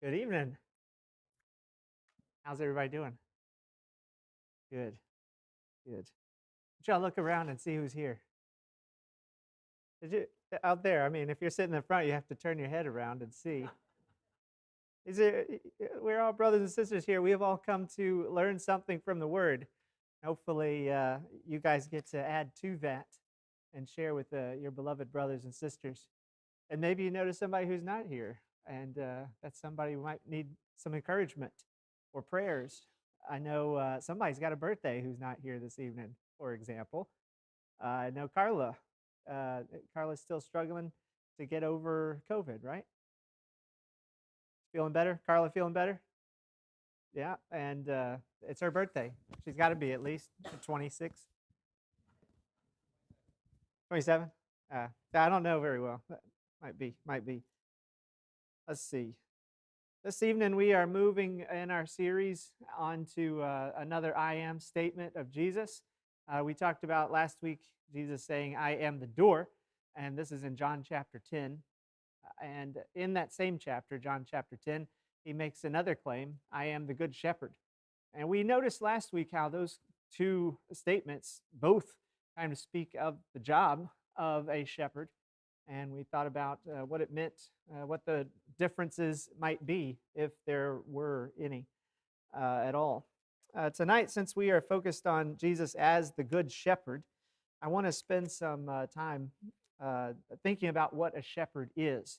Good evening. How's everybody doing? Good, good. Y'all look around and see who's here. Did you out there? I mean, if you're sitting in the front, you have to turn your head around and see. Is it? We're all brothers and sisters here. We have all come to learn something from the Word. Hopefully, you guys get to add to that and share with your beloved brothers and sisters. And maybe you notice somebody who's not here, and that's somebody who might need some encouragement or prayers. I know somebody's got a birthday who's not here this evening, for example. I know Carla. Carla's still struggling to get over COVID, right? Feeling better? Carla feeling better? Yeah, and it's her birthday. She's got to be at least 26, 27. I don't know very well. Might be, might be. Let's see. This evening, we are moving in our series on to another I am statement of Jesus. We talked about last week Jesus saying, I am the door, and this is in John chapter 10. And in that same chapter, John chapter 10, he makes another claim, I am the good shepherd. And we noticed last week how those two statements both kind of speak of the job of a shepherd, and we thought about what it meant, what the differences might be, if there were any at all. Tonight, since we are focused on Jesus as the Good Shepherd, I want to spend some time thinking about what a shepherd is.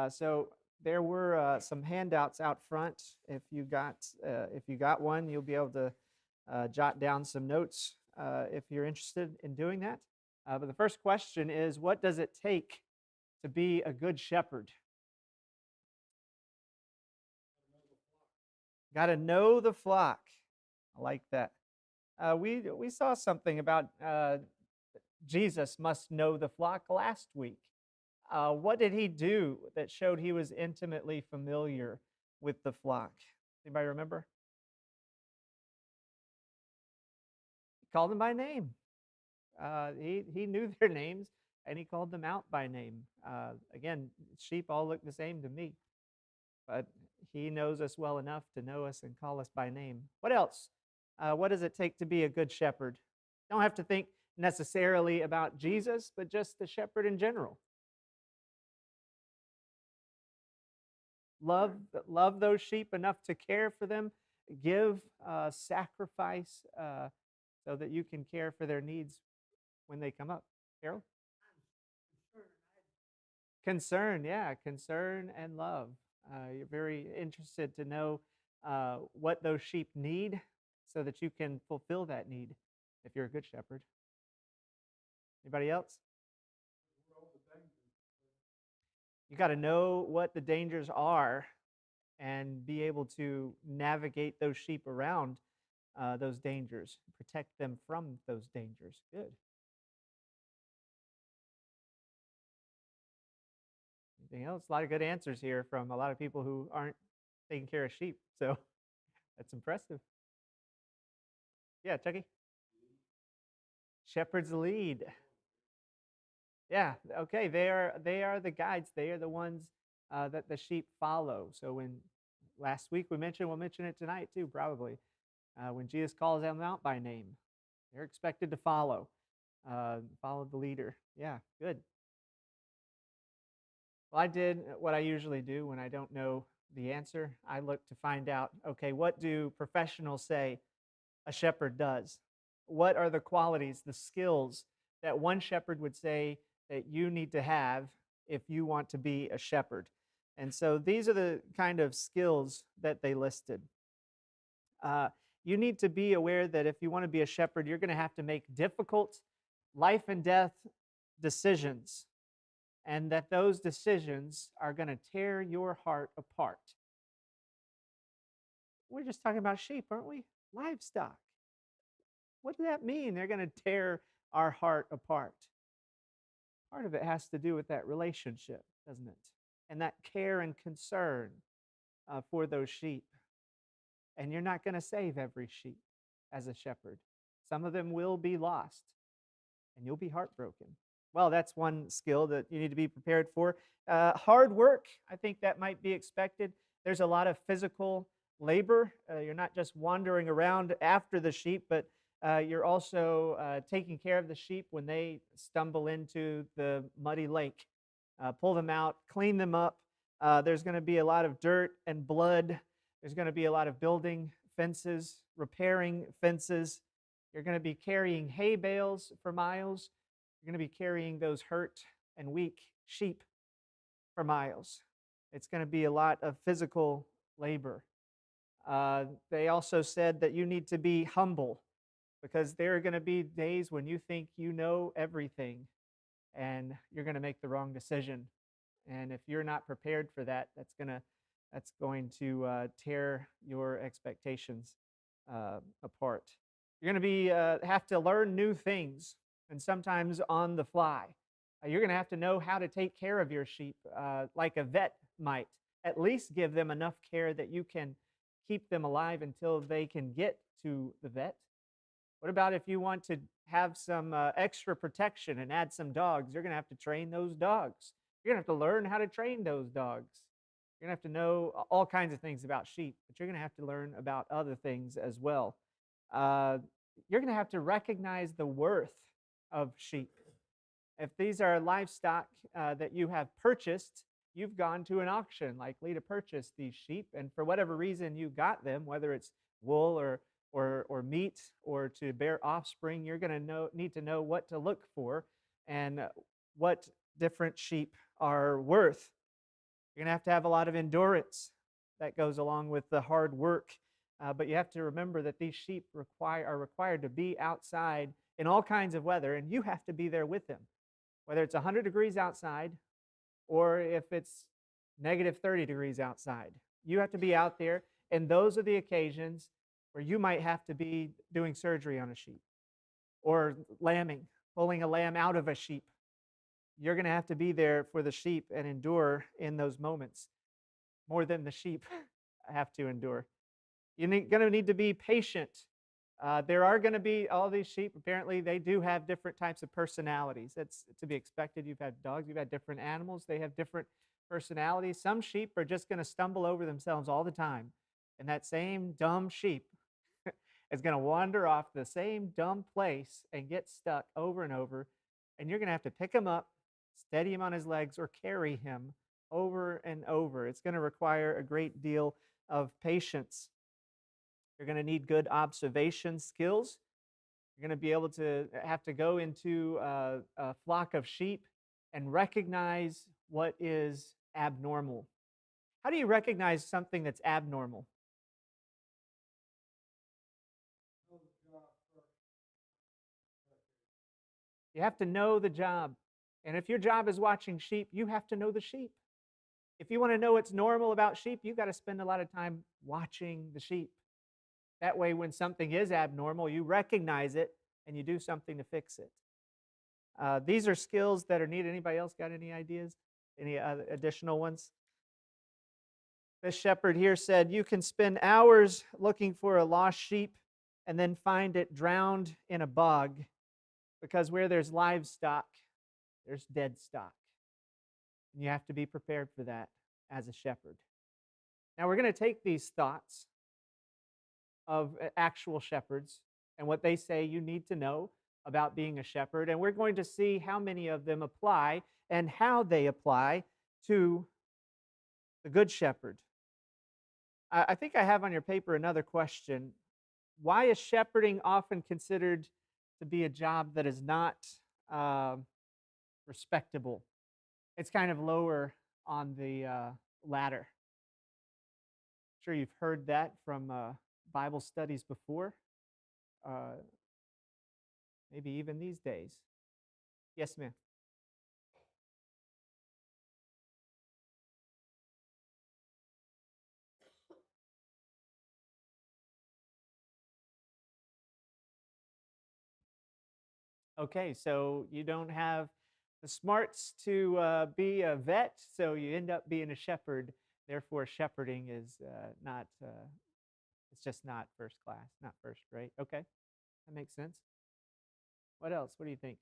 So there were some handouts out front. If you got one, you'll be able to jot down some notes if you're interested in doing that. But the first question is, what does it take to be a good shepherd? Got to know the flock. I like that. We saw something about Jesus must know the flock last week. What did he do that showed he was intimately familiar with the flock? Anybody remember? He called them by name. He knew their names and he called them out by name. Again, sheep all look the same to me, but he knows us well enough to know us and call us by name. What else? What does it take to be a good shepherd? Don't have to think necessarily about Jesus, but just the shepherd in general. Love those sheep enough to care for them, give sacrifice so that you can care for their needs when they come up. Carol? Concern, yeah, concern and love. You're very interested to know what those sheep need so that you can fulfill that need if you're a good shepherd. Anybody else? You got to know what the dangers are and be able to navigate those sheep around those dangers, protect them from those dangers. Good. Anything else? A lot of good answers here from a lot of people who aren't taking care of sheep. So that's impressive. Yeah, Chucky. Shepherds lead. Yeah, okay. They are the guides. They are the ones that the sheep follow. So when last week we'll mention it tonight too, probably. When Jesus calls them out by name, they're expected to follow the leader. Yeah, good. Well, I did what I usually do when I don't know the answer. I look to find out, okay, what do professionals say a shepherd does? What are the qualities, the skills that one shepherd would say that you need to have if you want to be a shepherd? And so these are the kind of skills that they listed. You need to be aware that if you want to be a shepherd, you're going to have to make difficult life and death decisions, and that those decisions are going to tear your heart apart. We're just talking about sheep, aren't we? Livestock. What does that mean? They're going to tear our heart apart. Part of it has to do with that relationship, doesn't it? And that care and concern for those sheep. And you're not going to save every sheep as a shepherd. Some of them will be lost, and you'll be heartbroken. Well, that's one skill that you need to be prepared for. Hard work, I think that might be expected. There's a lot of physical labor. You're not just wandering around after the sheep, but you're also taking care of the sheep when they stumble into the muddy lake. Pull them out, clean them up. There's going to be a lot of dirt and blood. There's going to be a lot of building fences, repairing fences. You're going to be carrying hay bales for miles. You're going to be carrying those hurt and weak sheep for miles. It's going to be a lot of physical labor. They also said that you need to be humble because there are going to be days when you think you know everything and you're going to make the wrong decision. And if you're not prepared for that, that's going to tear your expectations apart. You're going to be have to learn new things, and sometimes on the fly. You're going to have to know how to take care of your sheep, like a vet might. At least give them enough care that you can keep them alive until they can get to the vet. What about if you want to have some extra protection and add some dogs? You're going to have to train those dogs. You're going to have to learn how to train those dogs. You're going to have to know all kinds of things about sheep, but you're going to have to learn about other things as well. Uh, you're going to have to recognize the worth of sheep. If these are livestock that you have purchased, you've gone to an auction likely to purchase these sheep, and for whatever reason you got them, whether it's wool or meat or to bear offspring, you're going to need to know what to look for and what different sheep are worth. You're going to have a lot of endurance that goes along with the hard work. But you have to remember that these sheep are required to be outside in all kinds of weather, and you have to be there with them, whether it's 100 degrees outside or if it's negative 30 degrees outside. You have to be out there, and those are the occasions where you might have to be doing surgery on a sheep or lambing, pulling a lamb out of a sheep. You're going to have to be there for the sheep and endure in those moments more than the sheep have to endure. You're going to need to be patient. There are going to be all these sheep. Apparently, they do have different types of personalities. That's to be expected. You've had dogs, you've had different animals. They have different personalities. Some sheep are just going to stumble over themselves all the time. And that same dumb sheep is going to wander off the same dumb place and get stuck over and over. And you're going to have to pick him up, steady him on his legs, or carry him over and over. It's going to require a great deal of patience. You're going to need good observation skills. You're going to be able to have to go into a flock of sheep and recognize what is abnormal. How do you recognize something that's abnormal? You have to know the job. And if your job is watching sheep, you have to know the sheep. If you want to know what's normal about sheep, you've got to spend a lot of time watching the sheep. That way, when something is abnormal, you recognize it and you do something to fix it. These are skills that are needed. Anybody else got any ideas? Any other additional ones? This shepherd here said, you can spend hours looking for a lost sheep and then find it drowned in a bog, because where there's livestock, there's dead stock. And you have to be prepared for that as a shepherd. Now, we're going to take these thoughts of actual shepherds and what they say you need to know about being a shepherd, and we're going to see how many of them apply and how they apply to the good shepherd. I think I have on your paper another question. Why is shepherding often considered to be a job that is not uh, respectable? It's kind of lower on the ladder. I'm sure you've heard that from Bible studies before, uh, maybe even these days. Yes, ma'am. Okay, so you don't have the smarts to be a vet, so you end up being a shepherd. Therefore, shepherding is not, it's just not first class, not first rate. Okay, that makes sense. What else? What do you think?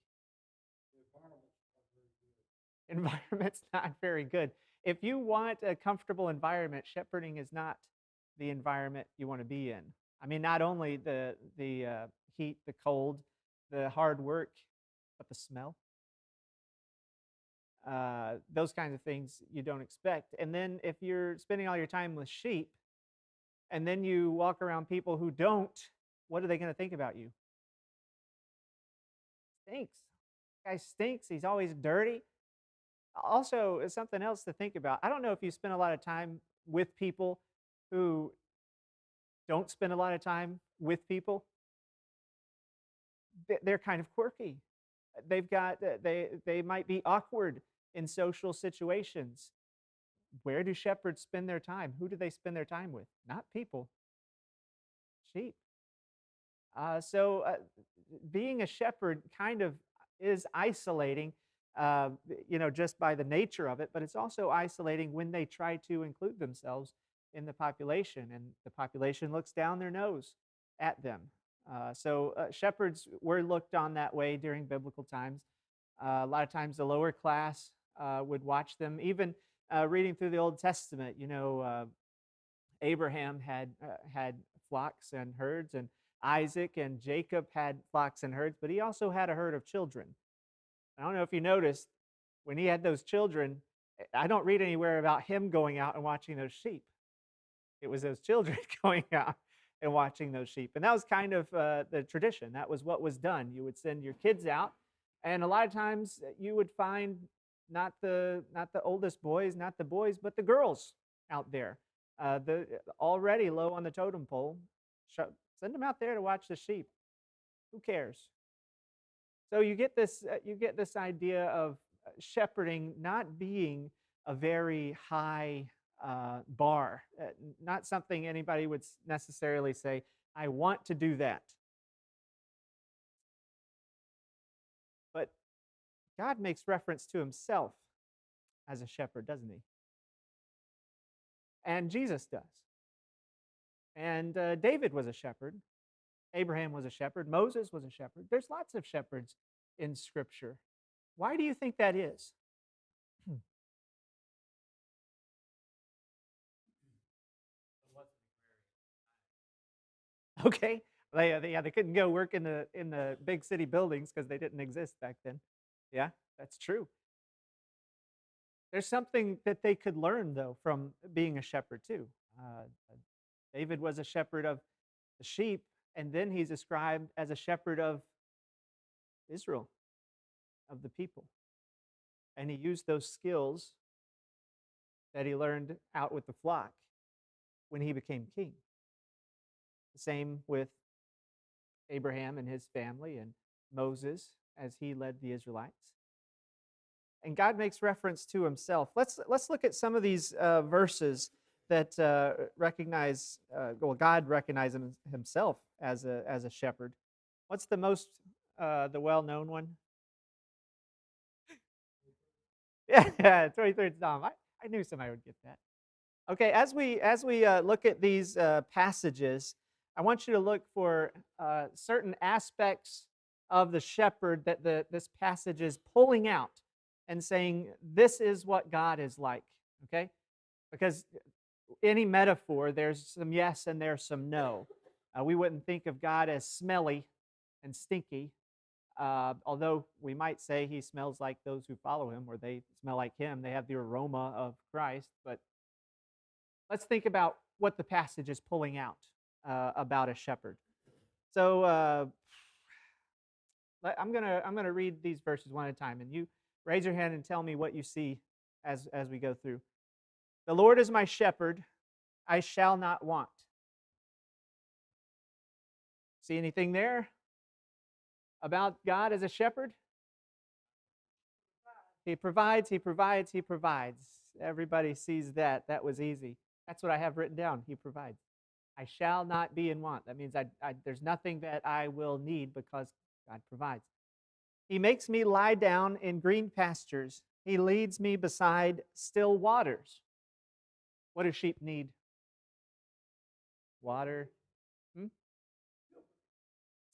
environment's not very good. If you want a comfortable environment, shepherding is not the environment you want to be in. I mean, not only the heat, the cold, the hard work, but the smell. Those kinds of things you don't expect. And then if you're spending all your time with sheep, and then you walk around people who don't, what are they going to think about you? Stinks. Guy stinks. He's always dirty. Also, something else to think about. I don't know if you spend a lot of time with people who don't spend a lot of time with people. They're kind of quirky. They might be awkward in social situations. Where do shepherds spend their time? Who do they spend their time with? Not people, sheep. So being a shepherd kind of is isolating, just by the nature of it, but it's also isolating when they try to include themselves in the population, and the population looks down their nose at them. So shepherds were looked on that way during biblical times. A lot of times the lower class would watch them. Even reading through the Old Testament, Abraham had flocks and herds, and Isaac and Jacob had flocks and herds, but he also had a herd of children. I don't know if you noticed, when he had those children, I don't read anywhere about him going out and watching those sheep. It was those children going out and watching those sheep. And that was kind of the tradition. That was what was done. You would send your kids out, and a lot of times you would find not the oldest boys, not the boys, but the girls out there. The already low on the totem pole. Send them out there to watch the sheep. Who cares? So you get this idea of shepherding not being a very high bar, not something anybody would necessarily say, "I want to do that." But God makes reference to himself as a shepherd, doesn't he? And Jesus does. And David was a shepherd. Abraham was a shepherd. Moses was a shepherd. There's lots of shepherds in Scripture. Why do you think that is? Okay. They couldn't go work in the big city buildings because they didn't exist back then. Yeah, that's true. There's something that they could learn, though, from being a shepherd, too. Uh, David was a shepherd of the sheep, and then he's described as a shepherd of Israel, of the people. And he used those skills that he learned out with the flock when he became king. The same with Abraham and his family, and Moses as he led the Israelites. And God makes reference to himself. Let's look at some of these verses that recognize, God recognizes himself as a shepherd. What's the well-known one? Yeah, 23rd Psalm. I knew somebody would get that. Okay, as we look at these passages, I want you to look for certain aspects of the shepherd that this passage is pulling out and saying, this is what God is like, okay? Because any metaphor, there's some yes and there's some no. We wouldn't think of God as smelly and stinky, although we might say he smells like those who follow him, or they smell like him. They have the aroma of Christ. But let's think about what the passage is pulling out about a shepherd. So I'm gonna read these verses one at a time, and you raise your hand and tell me what you see as we go through. The Lord is my shepherd; I shall not want. See anything there about God as a shepherd? He provides, he provides, he provides. Everybody sees that. That was easy. That's what I have written down. He provides. I shall not be in want. That means there's nothing that I will need because God provides. He makes me lie down in green pastures. He leads me beside still waters. What do sheep need? Water. Hmm?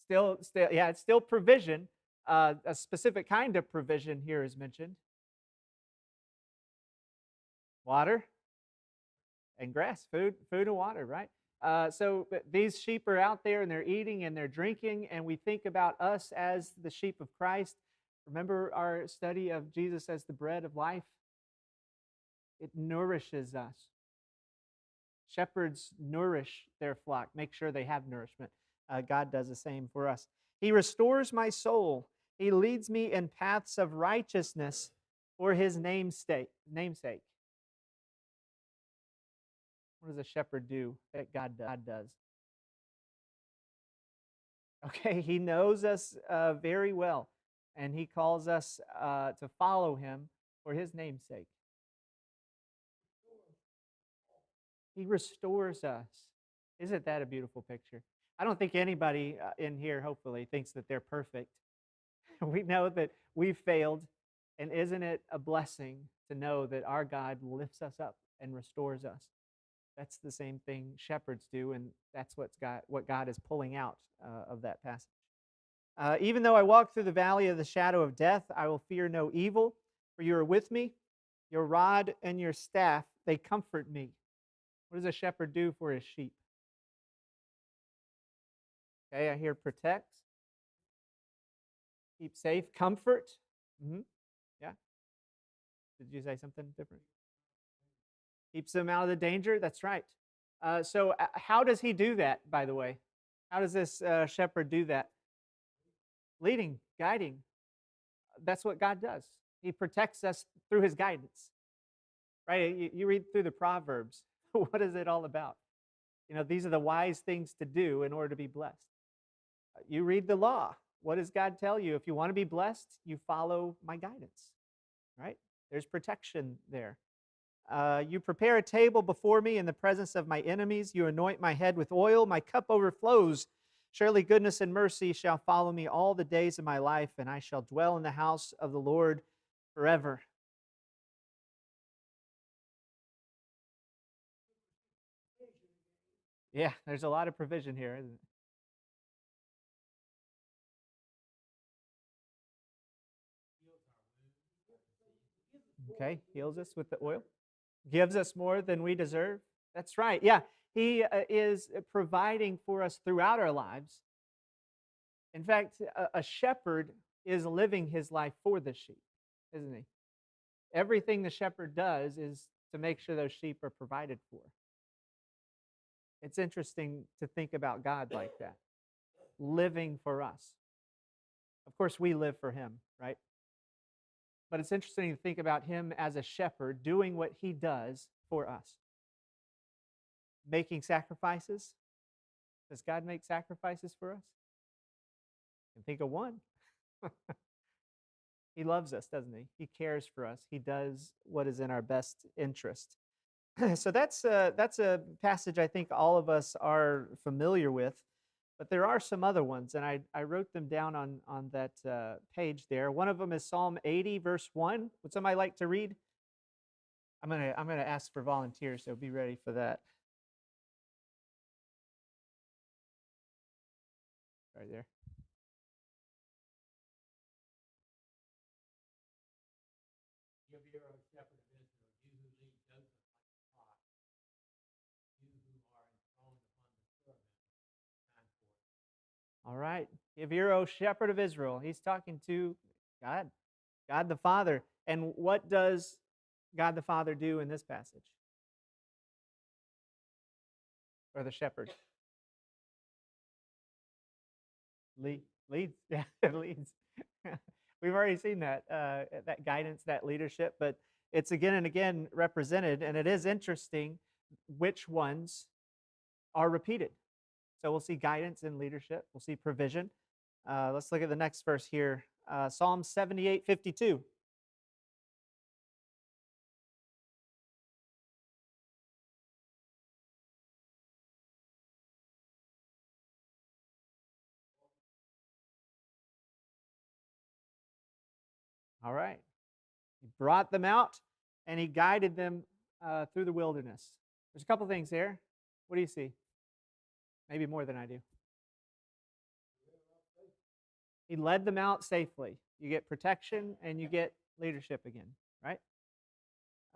Still, yeah, it's still provision. A specific kind of provision here is mentioned. Water and grass, food and water, right? So these sheep are out there and they're eating and they're drinking, and we think about us as the sheep of Christ. Remember our study of Jesus as the bread of life? It nourishes us. Shepherds nourish their flock, make sure they have nourishment. God does the same for us. He restores my soul. He leads me in paths of righteousness for his namesake. What does a shepherd do that God does? Okay, he knows us very well, and he calls us to follow him for his namesake. He restores us. Isn't that a beautiful picture? I don't think anybody in here, hopefully, thinks that they're perfect. We know that we've failed, and isn't it a blessing to know that our God lifts us up and restores us? That's the same thing shepherds do, and that's what God is pulling out of that passage. Even though I walk through the valley of the shadow of death, I will fear no evil, for you are with me. Your rod and your staff, they comfort me. What does a shepherd do for his sheep? Okay, I hear protect, keep safe, comfort. Mm-hmm. Yeah. Did you say something different? Keeps them out of the danger. That's right. So how does he do that, by the way? How does this shepherd do that? Leading, guiding. That's what God does. He protects us through his guidance. Right? You read through the Proverbs. What is it all about? You know, these are the wise things to do in order to be blessed. You read the law. What does God tell you? If you want to be blessed, you follow my guidance. Right? There's protection there. You prepare a table before me in the presence of my enemies. You anoint my head with oil. My cup overflows. Surely goodness and mercy shall follow me all the days of my life, and I shall dwell in the house of the Lord forever. Yeah, there's a lot of provision here, isn't it? Okay, heals us with the oil. Gives us more than we deserve. That's right. Yeah, he is providing for us throughout our lives. In fact, a shepherd is living his life for the sheep, isn't he? Everything the shepherd does is to make sure those sheep are provided for. It's interesting to think about God like that, living for us. Of course, we live for him, right? But it's interesting to think about him as a shepherd doing what he does for us. Making sacrifices. Does God make sacrifices for us? I can think of one. He loves us, doesn't he? He cares for us. He does what is in our best interest. So that's a passage I think all of us are familiar with, but there are some other ones, and I wrote them down on that page there. One of them is Psalm 80, verse 1. Would somebody like to read? I'm gonna ask for volunteers, so be ready for that. Right there. Give ear, O shepherd of Israel, you who lead Joseph like a flock, you who are enthroned upon the cherubim, shine forth. All right. Give ear, O shepherd of Israel. He's talking to God, God the Father. And what does God the Father do in this passage? Or the shepherd? Leads. Yeah, it leads. We've already seen that guidance, that leadership, but it's again and again represented, and it is interesting which ones are repeated. So we'll see guidance and leadership. We'll see provision. Let's look at the next verse here. Psalm 78:52. All right. He brought them out, and he guided them through the wilderness. There's a couple things there. What do you see? Maybe more than I do. He led them out safely. You get protection and you get leadership again, right?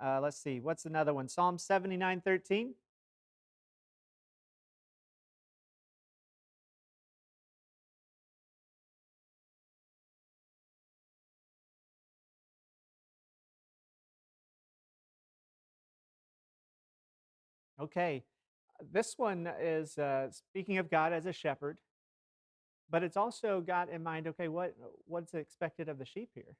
Let's see, what's another one? Psalm 79:13. Okay, this one is speaking of God as a shepherd, but it's also got in mind, okay, what's expected of the sheep here?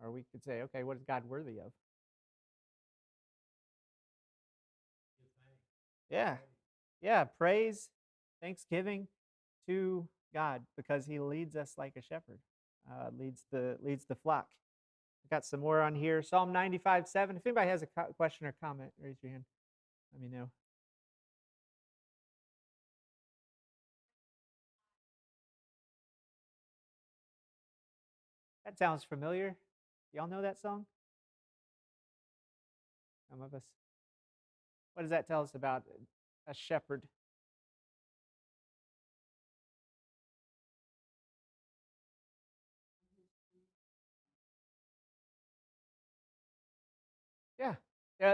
Or we could say, okay, what is God worthy of? Yeah, yeah, praise, thanksgiving to God because He leads us like a shepherd, leads the flock. Got some more on here. Psalm 95:7. If anybody has a question or comment, raise your hand. Let me know. That sounds familiar. Y'all know that song? Some of us. What does that tell us about a shepherd? Yeah.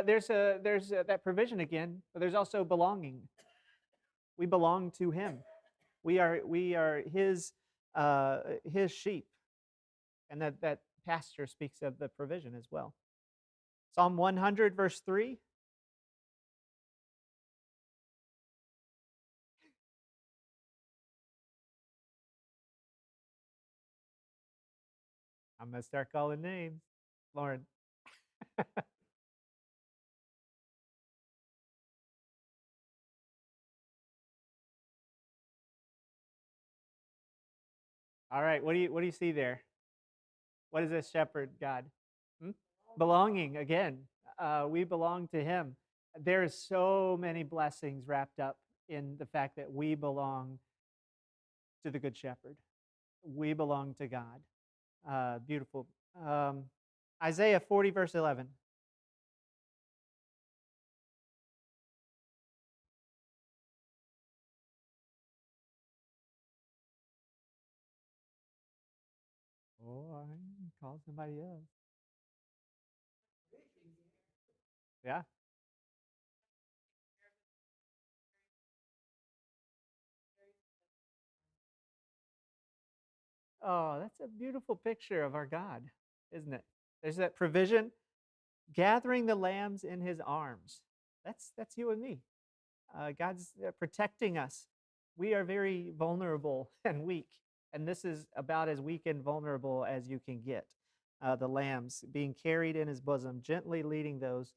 There's that provision again, but there's also belonging. We belong to Him. We are His sheep, and that pasture speaks of the provision as well. Psalm 100 verse 3. I'm gonna start calling names, Lauren. All right, what do you see there? What is this shepherd, God? Hmm? Belonging again. We belong to Him. There is so many blessings wrapped up in the fact that we belong to the Good Shepherd. We belong to God. Beautiful. Um, Isaiah 40 verse 11. Oh, I call somebody else. Yeah. Oh, that's a beautiful picture of our God, isn't it? There's that provision, gathering the lambs in His arms. That's you and me. God's protecting us. We are very vulnerable and weak, and this is about as weak and vulnerable as you can get. The lambs being carried in His bosom, gently leading those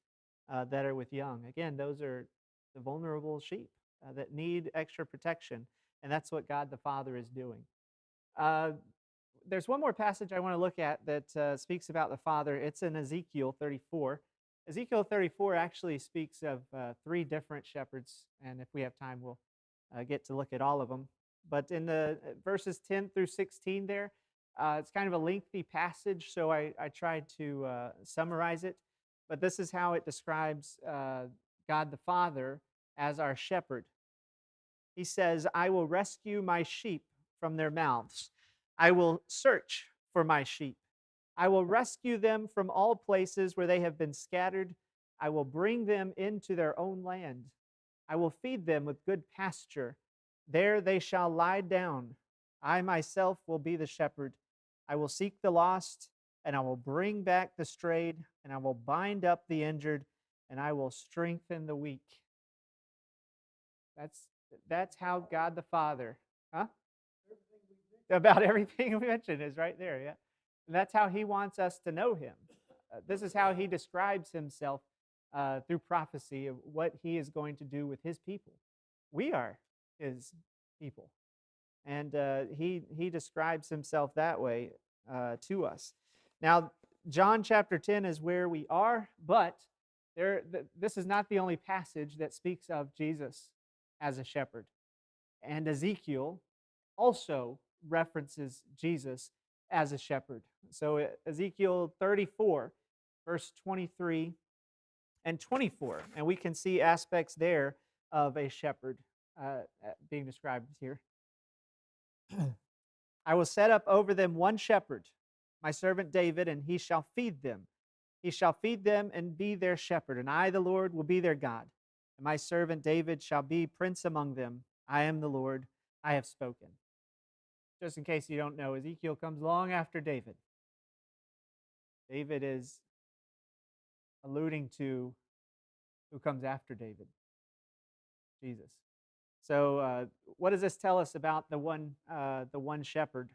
that are with young. Again, those are the vulnerable sheep that need extra protection, and that's what God the Father is doing. Uh, there's one more passage I want to look at that speaks about the Father. It's in Ezekiel 34. Ezekiel 34 actually speaks of three different shepherds, and if we have time, we'll get to look at all of them. But in the verses 10 through 16 there, it's kind of a lengthy passage, so I tried to summarize it. But this is how it describes God the Father as our shepherd. He says, I will rescue my sheep from their mouths. I will search for my sheep. I will rescue them from all places where they have been scattered. I will bring them into their own land. I will feed them with good pasture. There they shall lie down. I myself will be the shepherd. I will seek the lost, and I will bring back the strayed, and I will bind up the injured, and I will strengthen the weak. That's that's how God the Father, huh? About everything we mentioned is right there, yeah. And that's how He wants us to know Him. This is how He describes Himself through prophecy of what He is going to do with His people. We are His people, and He describes Himself that way to us. Now, John chapter 10 is where we are, but this is not the only passage that speaks of Jesus as a shepherd. And Ezekiel also references Jesus as a shepherd. So Ezekiel 34, verse 23 and 24, and we can see aspects there of a shepherd being described here. I will set up over them one shepherd. my servant David, and he shall feed them. He shall feed them and be their shepherd, and I, the Lord, will be their God. And my servant David shall be prince among them. I am the Lord, I have spoken. Just in case you don't know, Ezekiel comes long after David. David is alluding to who comes after David, Jesus. So, what does this tell us about the one shepherd,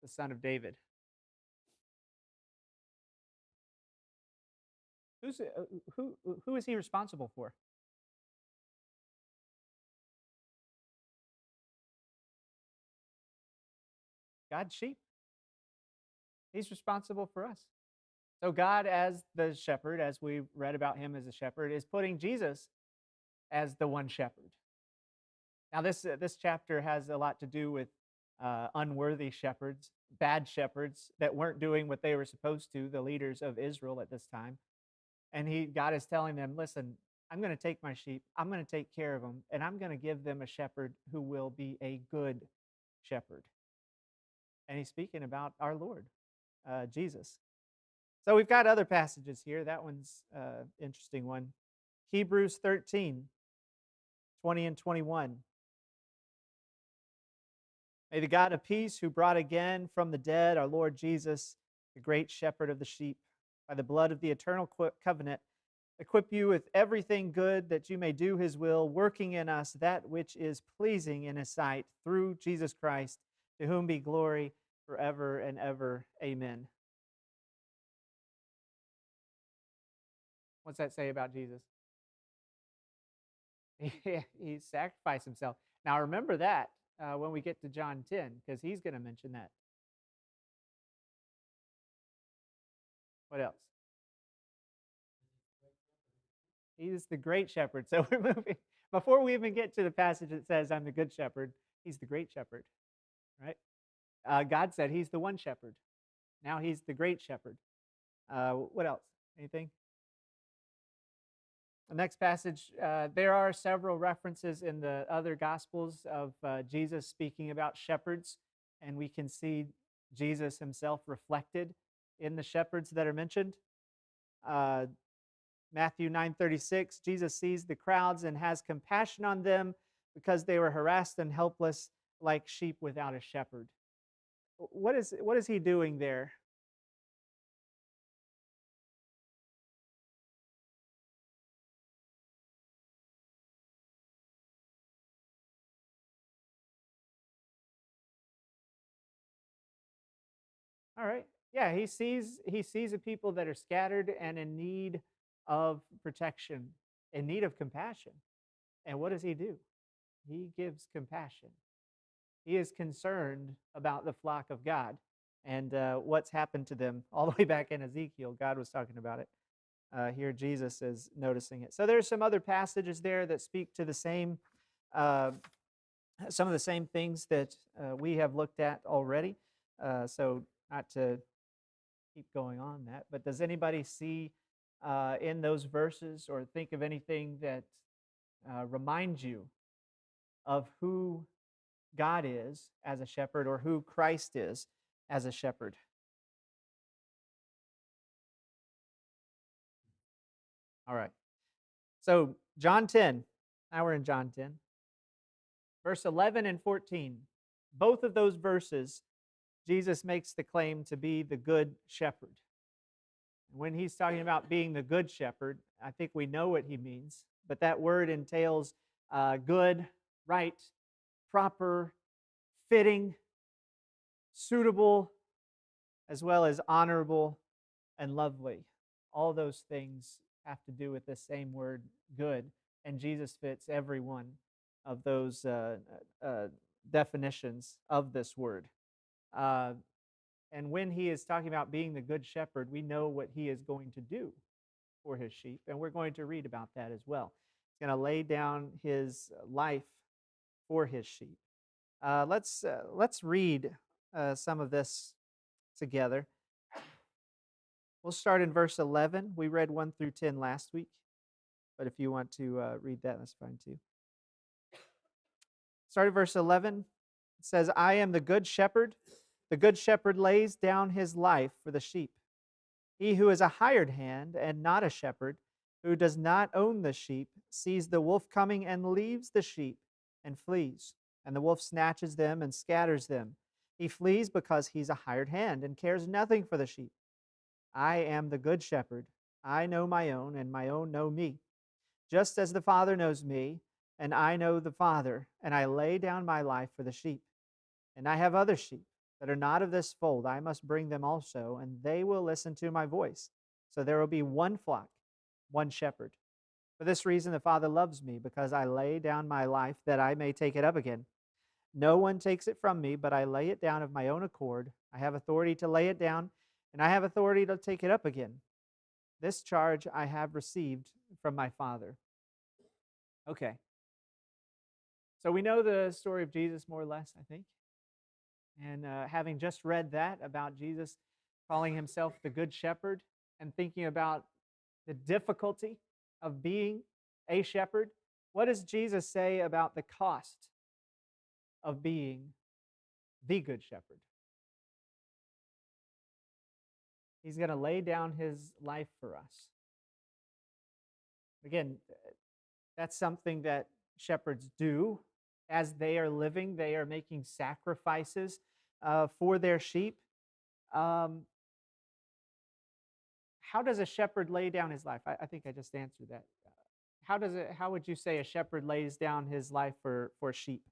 the son of David? Who's who is he responsible for? God's sheep. He's responsible for us. So God, as the shepherd, as we read about him as a shepherd, is putting Jesus as the one shepherd. Now, this chapter has a lot to do with unworthy shepherds, bad shepherds that weren't doing what they were supposed to, the leaders of Israel at this time. And God is telling them, listen, I'm going to take my sheep, I'm going to take care of them, and I'm going to give them a shepherd who will be a good shepherd. And he's speaking about our Lord, Jesus. So we've got other passages here. That one's interesting one. Hebrews 13, 20 and 21. May the God of peace, who brought again from the dead our Lord Jesus, the great shepherd of the sheep, by the blood of the eternal covenant, equip you with everything good that you may do his will, working in us that which is pleasing in his sight, through Jesus Christ, to whom be glory forever and ever. Amen. What's that say about Jesus? He sacrificed himself. Now remember that when we get to John 10, because he's going to mention that. What else? He's the great shepherd. So we're moving. Before we even get to the passage that says, I'm the good shepherd, he's the great shepherd, right? God said he's the one shepherd. Now he's the great shepherd. What else? Anything? The next passage, there are several references in the other Gospels of Jesus speaking about shepherds, and we can see Jesus himself reflected in the shepherds that are mentioned. Matthew 9:36, Jesus sees the crowds and has compassion on them because they were harassed and helpless like sheep without a shepherd. What is he doing there? All right. Yeah, he sees the people that are scattered and in need of protection, in need of compassion. And what does he do? He gives compassion. He is concerned about the flock of God and what's happened to them. All the way back in Ezekiel, God was talking about it. Here, Jesus is noticing it. So there's some other passages there that speak to the same, uh, some of the same things that we have looked at already. So not to keep going on that, but does anybody see in those verses or think of anything that reminds you of who God is as a shepherd or who Christ is as a shepherd? All right. So, John 10, now we're in John 10, verse 11 and 14. Both of those verses, Jesus makes the claim to be the good shepherd. When he's talking about being the good shepherd, I think we know what he means, but that word entails good, right, proper, fitting, suitable, as well as honorable and lovely. All those things have to do with the same word, good, and Jesus fits every one of those definitions of this word. Uh, and when he is talking about being the good shepherd, we know what he is going to do for his sheep, and we're going to read about that as well. He's going to lay down his life for his sheep. Let's read some of this together. We'll start in verse 11. We read 1 through 10 last week, but if you want to read that, that's fine too. Start at verse 11. It says, I am the good shepherd. The good shepherd lays down his life for the sheep. He who is a hired hand and not a shepherd, who does not own the sheep, sees the wolf coming and leaves the sheep and flees. And the wolf snatches them and scatters them. He flees because he's a hired hand and cares nothing for the sheep. I am the good shepherd. I know my own, and my own know me. Just as the Father knows me, and I know the Father, and I lay down my life for the sheep. And I have other sheep that are not of this fold. I must bring them also, and they will listen to my voice. So there will be one flock, one shepherd. For this reason, the Father loves me, because I lay down my life that I may take it up again. No one takes it from me, but I lay it down of my own accord. I have authority to lay it down, and I have authority to take it up again. This charge I have received from my Father. Okay. So we know the story of Jesus more or less, I think. And having just read that about Jesus calling himself the Good Shepherd and thinking about the difficulty of being a shepherd, what does Jesus say about the cost of being the Good Shepherd? He's going to lay down his life for us. Again, that's something that shepherds do. As they are living, they are making sacrifices for their sheep. How does a shepherd lay down his life? I think I just answered that. How would you say a shepherd lays down his life for sheep?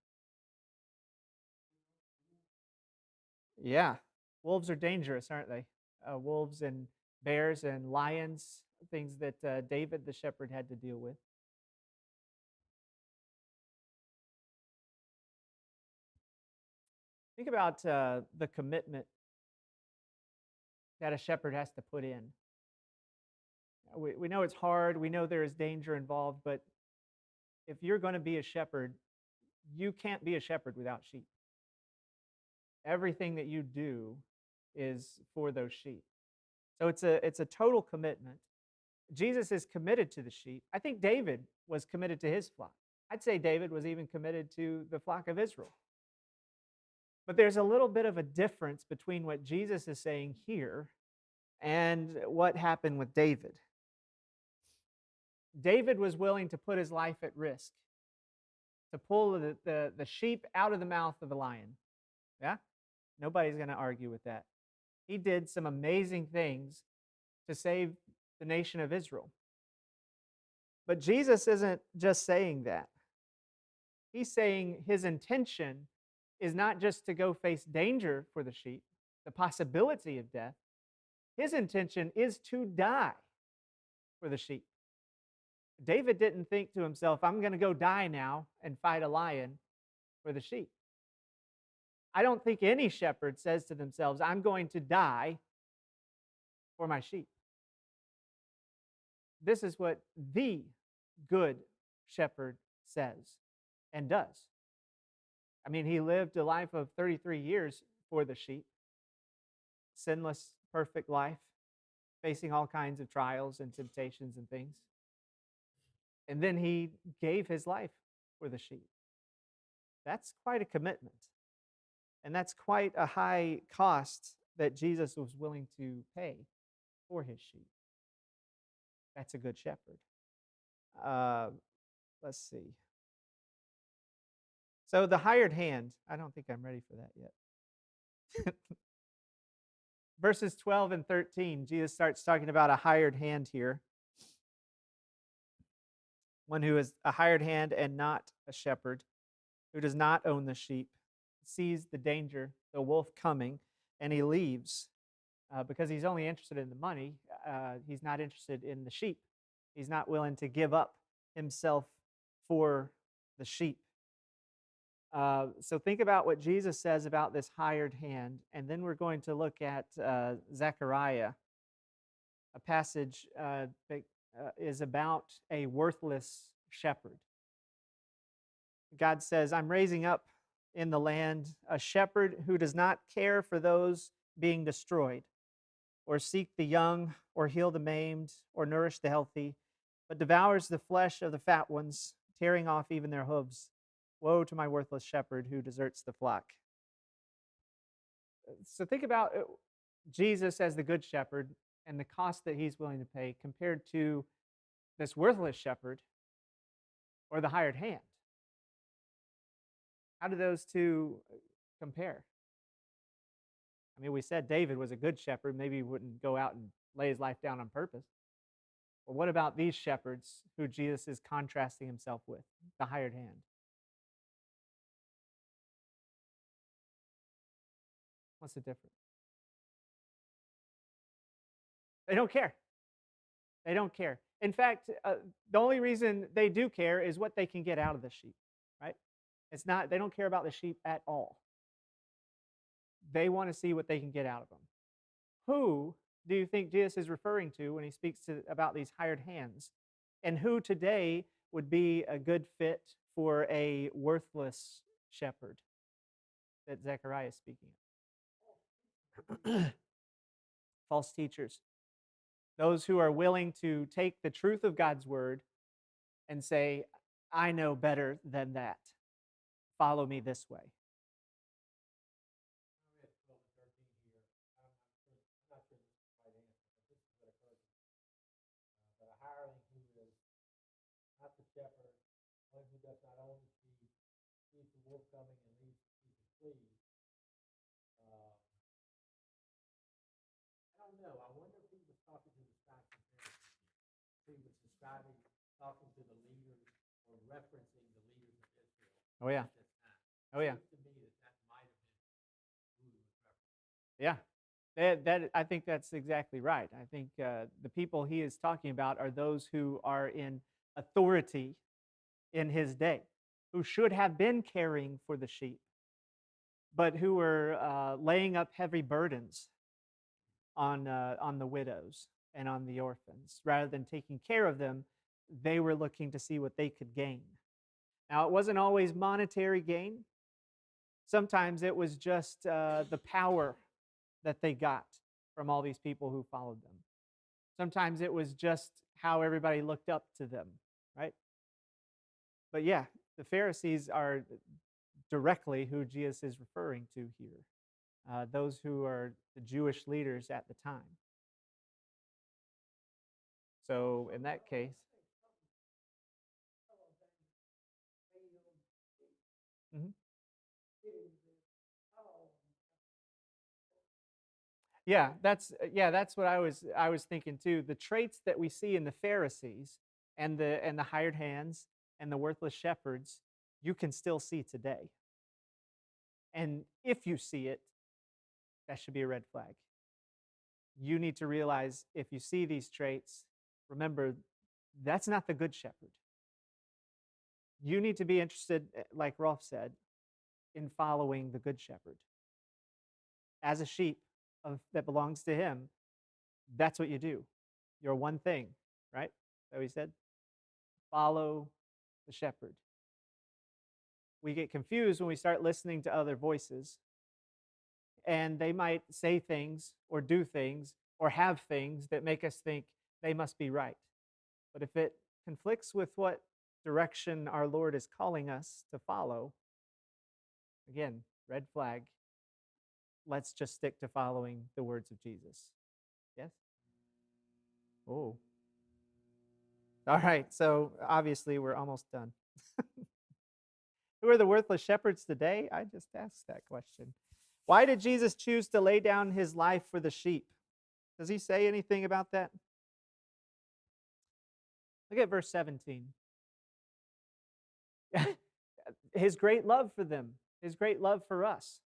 Yeah, wolves are dangerous, aren't they? Wolves and bears and lions, things that David the shepherd had to deal with. Think about the commitment that a shepherd has to put in. We know it's hard. We know there is danger involved, but if you're going to be a shepherd, you can't be a shepherd without sheep. Everything that you do is for those sheep. So it's a total commitment. Jesus is committed to the sheep. I think David was committed to his flock. I'd say David was even committed to the flock of Israel. But there's a little bit of a difference between what Jesus is saying here and what happened with David. David was willing to put his life at risk to pull the sheep out of the mouth of the lion. Yeah? Nobody's going to argue with that. He did some amazing things to save the nation of Israel. But Jesus isn't just saying that. He's saying his intention is not just to go face danger for the sheep, the possibility of death. His intention is to die for the sheep. David didn't think to himself, I'm going to go die now and fight a lion for the sheep. I don't think any shepherd says to themselves, I'm going to die for my sheep. This is what the good shepherd says and does. I mean, he lived a life of 33 years for the sheep, sinless, perfect life, facing all kinds of trials and temptations and things. And then he gave his life for the sheep. That's quite a commitment. And that's quite a high cost that Jesus was willing to pay for his sheep. That's a good shepherd. Let's see. So the hired hand, I don't think I'm ready for that yet. Verses 12 and 13, Jesus starts talking about a hired hand here. One who is a hired hand and not a shepherd, who does not own the sheep, sees the danger, the wolf coming, and he leaves because he's only interested in the money. He's not interested in the sheep. He's not willing to give up himself for the sheep. So think about what Jesus says about this hired hand, and then we're going to look at Zechariah, a passage that is about a worthless shepherd. God says, I'm raising up in the land a shepherd who does not care for those being destroyed, or seek the young, or heal the maimed, or nourish the healthy, but devours the flesh of the fat ones, tearing off even their hooves. Woe to my worthless shepherd who deserts the flock. So think about Jesus as the good shepherd and the cost that he's willing to pay compared to this worthless shepherd or the hired hand. How do those two compare? I mean, we said David was a good shepherd. Maybe he wouldn't go out and lay his life down on purpose. But what about these shepherds who Jesus is contrasting himself with, the hired hand? What's the difference? They don't care. They don't care. In fact, the only reason they do care is what they can get out of the sheep, right? It's not, they don't care about the sheep at all. They want to see what they can get out of them. Who do you think Jesus is referring to when he speaks about these hired hands? And who today would be a good fit for a worthless shepherd that Zechariah is speaking of? False teachers. Those who are willing to take the truth of God's word and say, I know better than that. Follow me this way. Oh, yeah. Oh, yeah. Yeah. I think that's exactly right. I think the people he is talking about are those who are in authority in his day, who should have been caring for the sheep, but who were laying up heavy burdens on the widows and on the orphans. Rather than taking care of them, they were looking to see what they could gain. Now, it wasn't always monetary gain. Sometimes it was just the power that they got from all these people who followed them. Sometimes it was just how everybody looked up to them, right? But yeah, the Pharisees are directly who Jesus is referring to here, those who are the Jewish leaders at the time. So in that case, mhm. Yeah, that's what I was thinking too. The traits that we see in the Pharisees and the hired hands and the worthless shepherds, you can still see today. And if you see it, that should be a red flag. You need to realize if you see these traits, remember that's not the good shepherd. You need to be interested, like Rolf said, in following the good shepherd. As a sheep that belongs to him, that's what you do. Your one thing, right? So he said, follow the shepherd. We get confused when we start listening to other voices, and they might say things or do things or have things that make us think they must be right. But if it conflicts with what direction our Lord is calling us to follow, again, red flag. Let's just stick to following the words of Jesus. Yes? Oh. All right, so obviously we're almost done. Who are the worthless shepherds today? I just asked that question. Why did Jesus choose to lay down his life for the sheep? Does he say anything about that? Look at verse 17. His great love for them, his great love for us.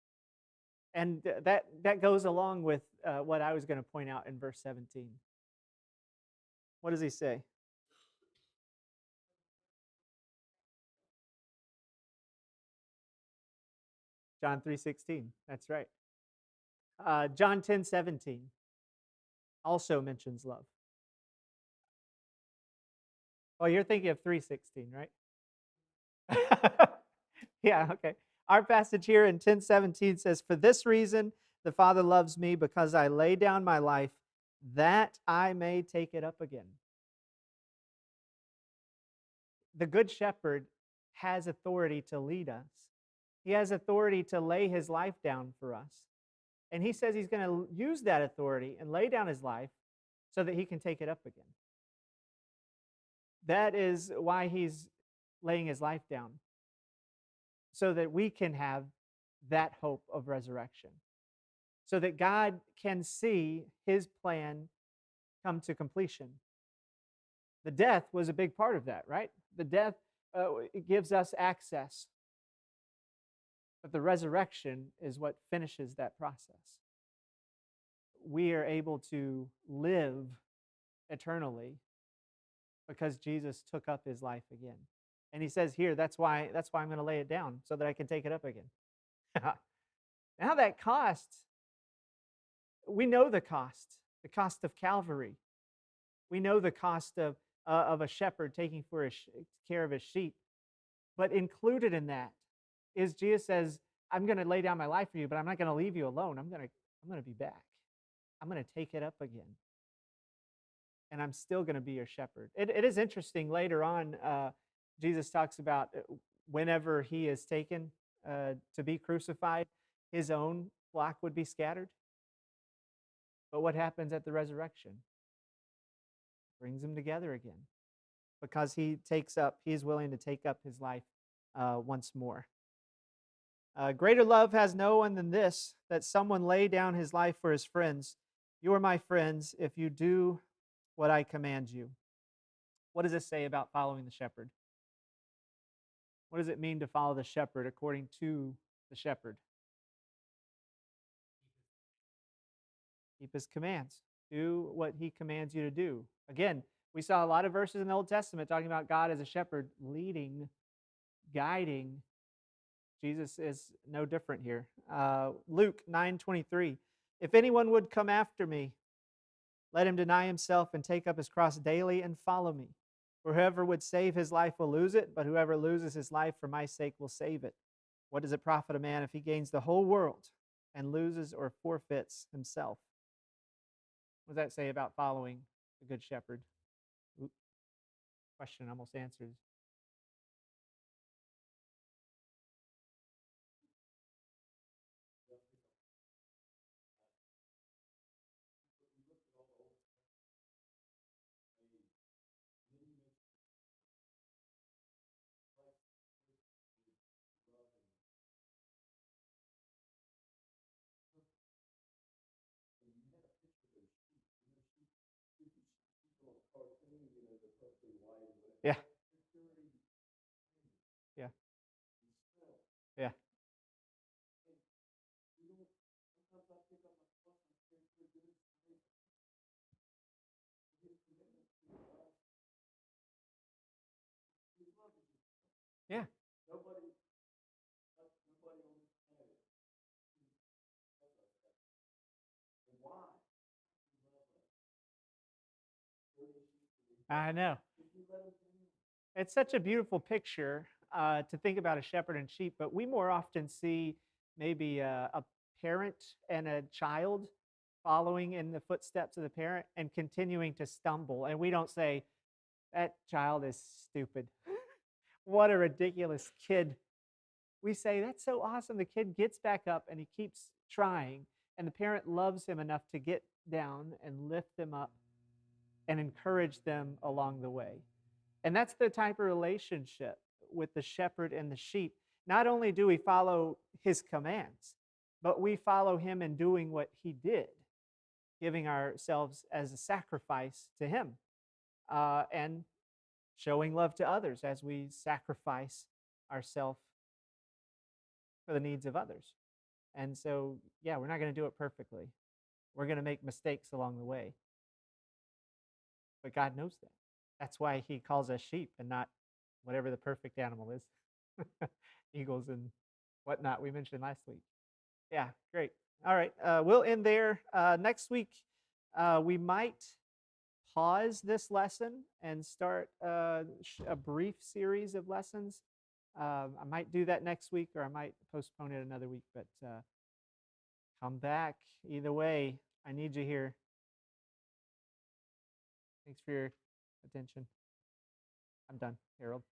And that goes along with what I was going to point out in verse 17. What does he say? John 3:16. That's right. John 10:17 also mentions love. Oh, you're thinking of 3:16, right? Yeah, okay. Our passage here in 10:17 says, "For this reason the Father loves me, because I lay down my life that I may take it up again." The Good Shepherd has authority to lead us. He has authority to lay his life down for us. And he says he's going to use that authority and lay down his life so that he can take it up again. That is why he's laying his life down, so that we can have that hope of resurrection, so that God can see his plan come to completion. The death was a big part of that, right? The death it gives us access, but the resurrection is what finishes that process. We are able to live eternally because Jesus took up his life again. And he says here, that's why I'm going to lay it down, so that I can take it up again. Now that cost, we know the cost of Calvary. We know the cost of a shepherd taking care of his sheep. But included in that is Jesus says, I'm going to lay down my life for you, but I'm not going to leave you alone. I'm going to be back. I'm going to take it up again. And I'm still going to be your shepherd. It is interesting. Later on, Jesus talks about whenever he is taken to be crucified, his own flock would be scattered. But what happens at the resurrection? Brings them together again, because he is willing to take up his life once more. Greater love has no one than this, that someone lay down his life for his friends. You are my friends if you do what I command you. What does this say about following the shepherd? What does it mean to follow the shepherd according to the shepherd? Keep his commands. Do what he commands you to do. Again, we saw a lot of verses in the Old Testament talking about God as a shepherd, leading, guiding. Jesus is no different here. Luke 9:23. If anyone would come after me, let him deny himself and take up his cross daily and follow me. For whoever would save his life will lose it, but whoever loses his life for my sake will save it. What does it profit a man if he gains the whole world and loses or forfeits himself? What does that say about following the Good Shepherd? Oop, question almost answered. Yeah. Yeah. Yeah. Yeah. I know. It's such a beautiful picture to think about a shepherd and sheep, but we more often see maybe a parent and a child following in the footsteps of the parent and continuing to stumble. And we don't say, that child is stupid. What a ridiculous kid. We say, that's so awesome. The kid gets back up and he keeps trying. And the parent loves him enough to get down and lift them up and encourage them along the way. And that's the type of relationship with the shepherd and the sheep. Not only do we follow his commands, but we follow him in doing what he did, giving ourselves as a sacrifice to him, and showing love to others as we sacrifice ourselves for the needs of others. And so, yeah, we're not going to do it perfectly. We're going to make mistakes along the way. But God knows that. That's why he calls us sheep and not whatever the perfect animal is. Eagles and whatnot we mentioned last week. Yeah, great. All right, we'll end there. Next week, we might pause this lesson and start a brief series of lessons. I might do that next week, or I might postpone it another week, but come back. Either way, I need you here. Thanks for your attention. I'm done, Harold.